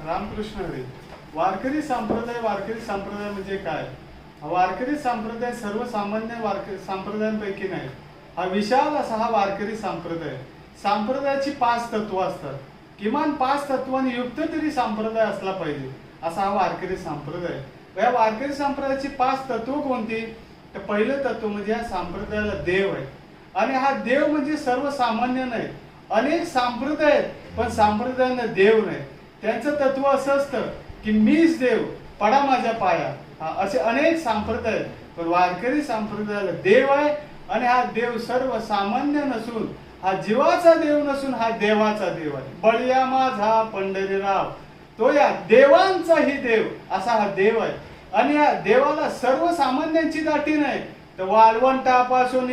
रामकृष्ण हरी. वारकरी संप्रदाय म्हणजे काय? वारकरी संप्रदाय सर्वसामान्य वारकरी संप्रदायांपैकी नाही. हा विशाल असा हा वारकरी संप्रदाय. संप्रदायाची 5 तत्व असतात. किमान 5 तत्वांनी युक्त तरी संप्रदाय असला पाहिजे असा हा वारकरी संप्रदाय. या वारकरी संप्रदायाची 5 तत्व कोणती? तर पहिलं तत्व म्हणजे या संप्रदायाला देव आहे. आणि हा देव म्हणजे सर्वसामान्य नाही. अनेक संप्रदाय आहेत, पण संप्रदायांना देव नाही. त्यांचं तत्व असं असतं की मीच देव, पडा माझ्या पाया. असे अनेक संप्रदाय आहेत, पण वारकरी संप्रदायाला देव आहे. आणि हा देव सर्वसामान्य नसून, हा जीवाचा देव नसून, हा देवाचा देव आहे. बळीया माझा पंढरीराव, तो या देवांचाही देव असा हा देव आहे. आणि या देवाला सर्वसामान्यांची दाटी नाही, तर वाळवंटापासून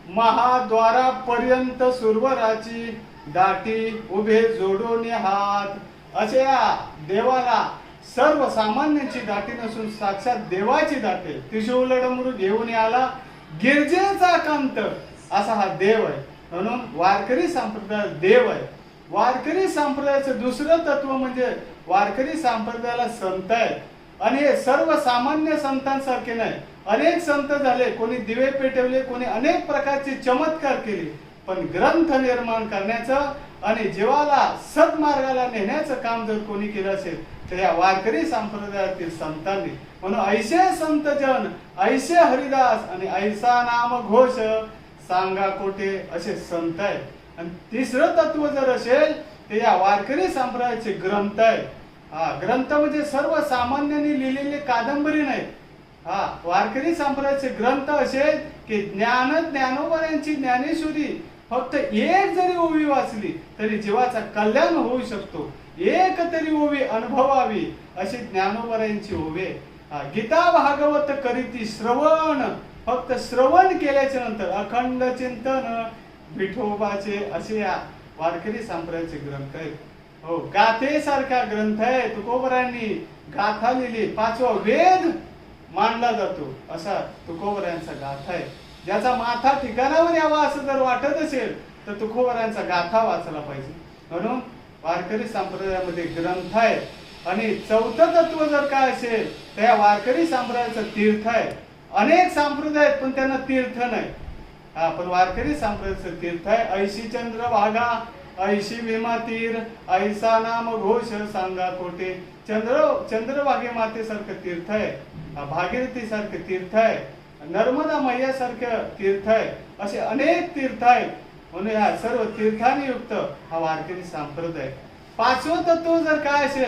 महाद्वारापर्यंत सुरवराची दाटी उभे जोडून हात असे या देवाला सर्वसामान्यांची दाटी नसून साक्षात देवाची दाटी. त्रिशूल डमरू घेऊन आला गिरजेचा कांत असा हा देव आहे. म्हणून वारकरी संप्रदाय देव आहे. वारकरी संप्रदायाचं दुसरं तत्व म्हणजे वारकरी संप्रदायाला संत आहेत. आणि हे सर्वसामान्य संतांसारखे नाही. अनेक संत झाले, कोणी दिवे पेटवले, कोणी अनेक प्रकारचे चमत्कार केले, पण ग्रंथ निर्माण करण्याचं आणि जीवाला सद्मार्गाला नेण्याचं काम जर कोणी केलं असेल तर या वारकरी संप्रदायातील संतांनी. म्हणून ऐसे संत जन, ऐसे हरिदास आणि ऐसा नाम घोष सांगा कोठे असे संत आहे. आणि तिसरं तत्व जर असेल तर या वारकरी संप्रदायाचे ग्रंथ आहे. ग्रंथ म्हणजे सर्वसामान्यांनी लिहिलेले कादंबरी नाही. वारकरी संप्रदायाचे ग्रंथ असे की ज्ञानोबा यांची ज्ञानेश्वरी फक्त एक जरी ओवी वाचली तरी जीवाचा कल्याण होऊ शकतो. एक तरी ओवी अनुभवावी अशी ज्ञानोबा यांची ओवी. गीता भागवत करीती श्रवण, फक्त श्रवण केल्याच्या नंतर अखंड चिंतन विठोबाचे असे या वारकरी संप्रदायाचे ग्रंथ आहेत. हो, गाथेसारखा ग्रंथ आहे. तुकोबरायांनी गाथा लिहिली. 5वा वेद मानला जातो असा तुकोबरायांचा गाथा आहे. ज्याचा माथा ठिकाणावर यावा असं जर वाटत असेल तर तुकोबरायांचा गाथा वाचला पाहिजे. म्हणून वारकरी संप्रदायामध्ये ग्रंथ आहे. आणि चौथं तत्व जर काय असेल तर या वारकरी संप्रदायाचं तीर्थ आहे. अनेक संप्रदाय आहेत पण त्यांना तीर्थ नाही. पण वारकरी संप्रदायाचं तीर्थ आहे. ऐशी चंद्रभागा, ऐशी भीमा तीर, ऐसा नाम घोष सांगा कोठे. चंद्रभागे मातेसारखं तीर्थ आहे, भागीरथी सारखं तीर्थ आहे, नर्मदा मैयासारखं तीर्थ आहे. असे अनेक तीर्थ आहेत. म्हणून या सर्व तीर्थांनी युक्त हा वारकरी संप्रदाय. 5वं तत्व जर काय असेल